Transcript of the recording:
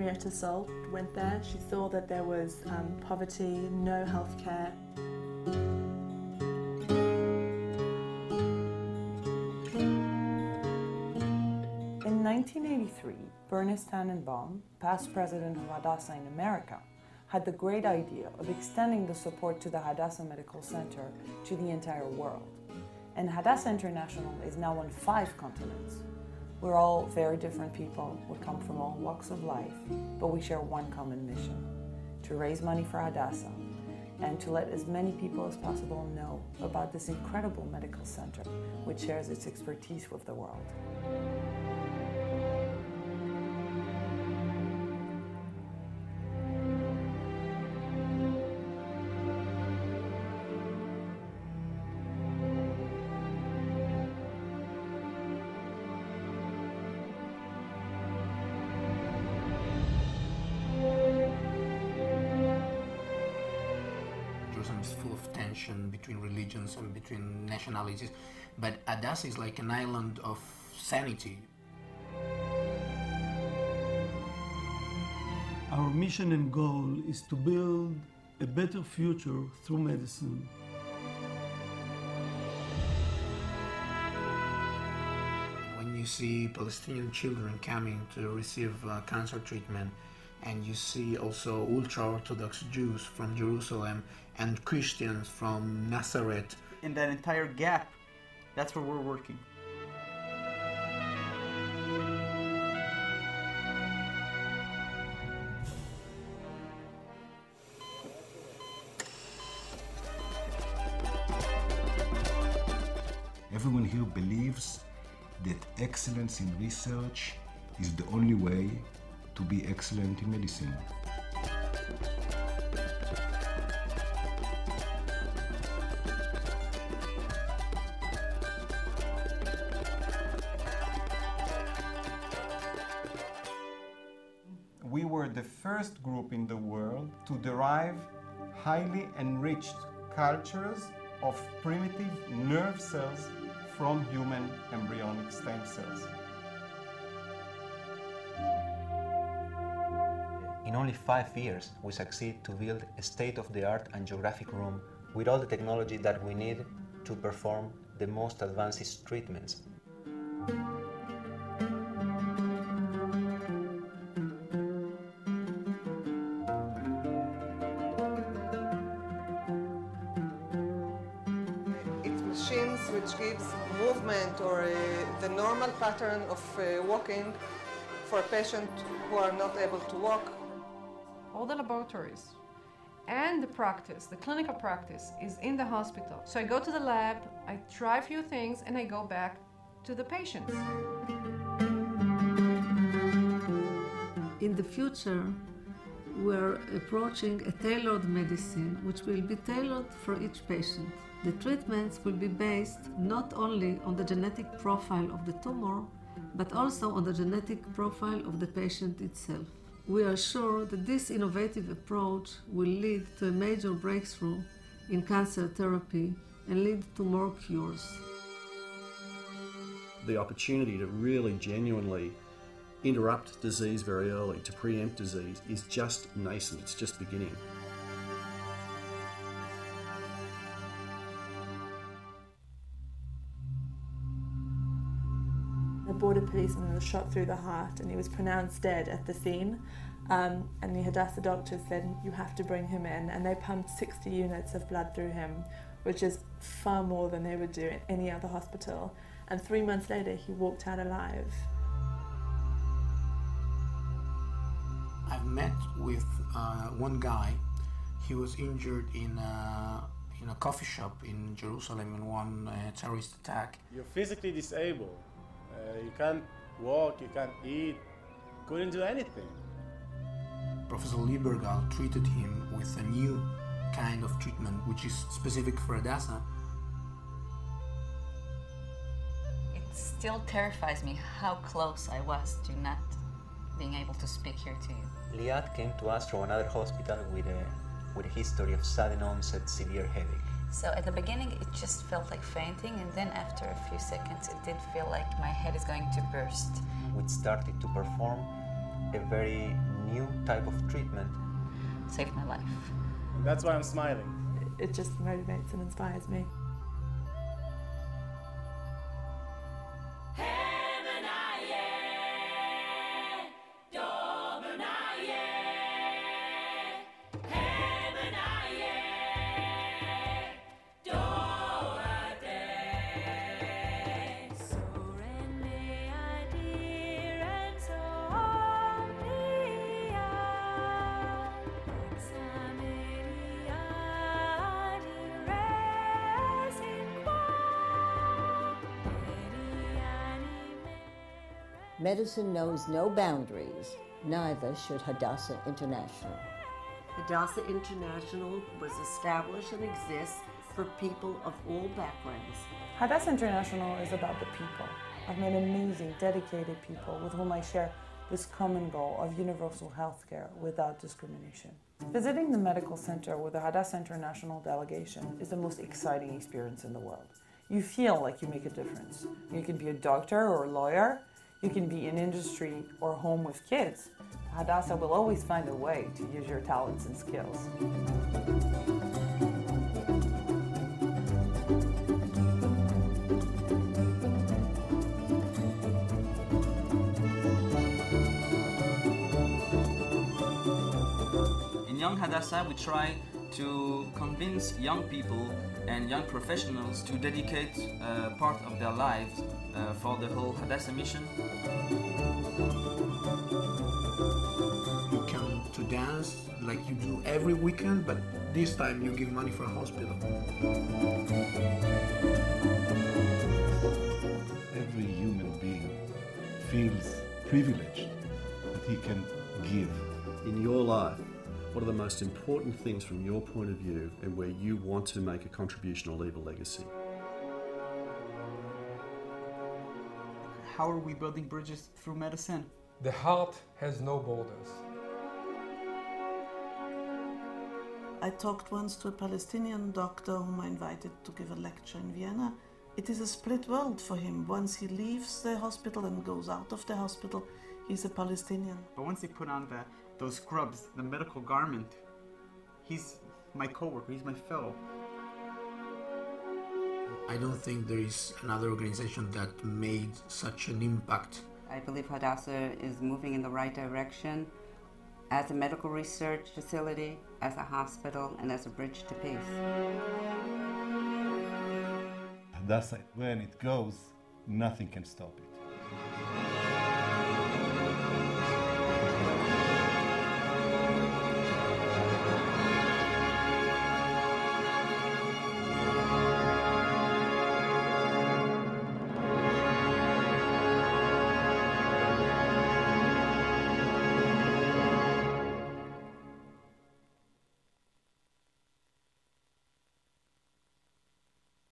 Henrietta Salt went there. She saw that there was poverty, no health care. In 1983, Bernice Tannenbaum, past president of Hadassa in America, had the great idea of extending the support to the Hadassa Medical Center to the entire world. And Hadassa International is now on 5 continents. We're all very different people, we come from all walks of life, but we share one common mission: to raise money for Hadassa and to let as many people as possible know about this incredible medical center which shares its expertise with the world. Jerusalem is full of tension between religions and between nationalities, but Hadassah is like an island of sanity. Our mission and goal is to build a better future through medicine. When you see Palestinian children coming to receive cancer treatment, and you see also ultra-Orthodox Jews from Jerusalem and Christians from Nazareth. In that entire gap, that's where we're working. Everyone here believes that excellence in research is the only way to be excellent in medicine. We were the first group in the world to derive highly enriched cultures of primitive nerve cells from human embryonic stem cells. In only 5 years, we succeed to build a state-of-the-art angiographic room with all the technology that we need to perform the most advanced treatments. It's machines which gives movement or the normal pattern of walking for a patient who are not able to walk. All the laboratories and the practice, the clinical practice, is in the hospital. So I go to the lab, I try a few things, and I go back to the patients. In the future, we're approaching a tailored medicine which will be tailored for each patient. The treatments will be based not only on the genetic profile of the tumor, but also on the genetic profile of the patient itself. We are sure that this innovative approach will lead to a major breakthrough in cancer therapy and lead to more cures. The opportunity to really genuinely interrupt disease very early, to preempt disease, is just nascent, it's just beginning. A border policeman was shot through the heart and he was pronounced dead at the scene. And the Hadassah doctors said, you have to bring him in, and they pumped 60 units of blood through him, which is far more than they would do in any other hospital. And 3 months later, he walked out alive. I've met with one guy. He was injured in a coffee shop in Jerusalem in one terrorist attack. You're physically disabled. You can't walk, you can't eat, couldn't do anything. Professor Liebergal treated him with a new kind of treatment which is specific for Hadassah. It still terrifies me how close I was to not being able to speak here to you. Liat came to us from another hospital with a history of sudden onset severe headache. So at the beginning it just felt like fainting, and then after a few seconds it did feel like my head is going to burst. We started to perform a very new type of treatment saved my life. And that's why I'm smiling. It just motivates and inspires me. Medicine knows no boundaries, neither should Hadassah International. Hadassah International was established and exists for people of all backgrounds. Hadassah International is about the people. I've met amazing, dedicated people with whom I share this common goal of universal healthcare without discrimination. Visiting the medical center with the Hadassah International delegation is the most exciting experience in the world. You feel like you make a difference. You can be a doctor or a lawyer. You can be in industry or home with kids. Hadassah will always find a way to use your talents and skills. In Young Hadassah, we try to convince young people and young professionals to dedicate part of their lives for the whole Hadassah mission. You come to dance like you do every weekend, but this time you give money for a hospital. Every human being feels privileged that he can give. In your life, what are the most important things from your point of view and where you want to make a contribution or leave a legacy? How are we building bridges through medicine? The heart has no borders. I talked once to a Palestinian doctor whom I invited to give a lecture in Vienna. It is a split world for him. Once he leaves the hospital and goes out of the hospital, he's a Palestinian. But once they put on those scrubs, the medical garment, he's my coworker, he's my fellow. I don't think there is another organization that made such an impact. I believe Hadassah is moving in the right direction as a medical research facility, as a hospital, and as a bridge to peace. Hadassah, when it goes, nothing can stop it.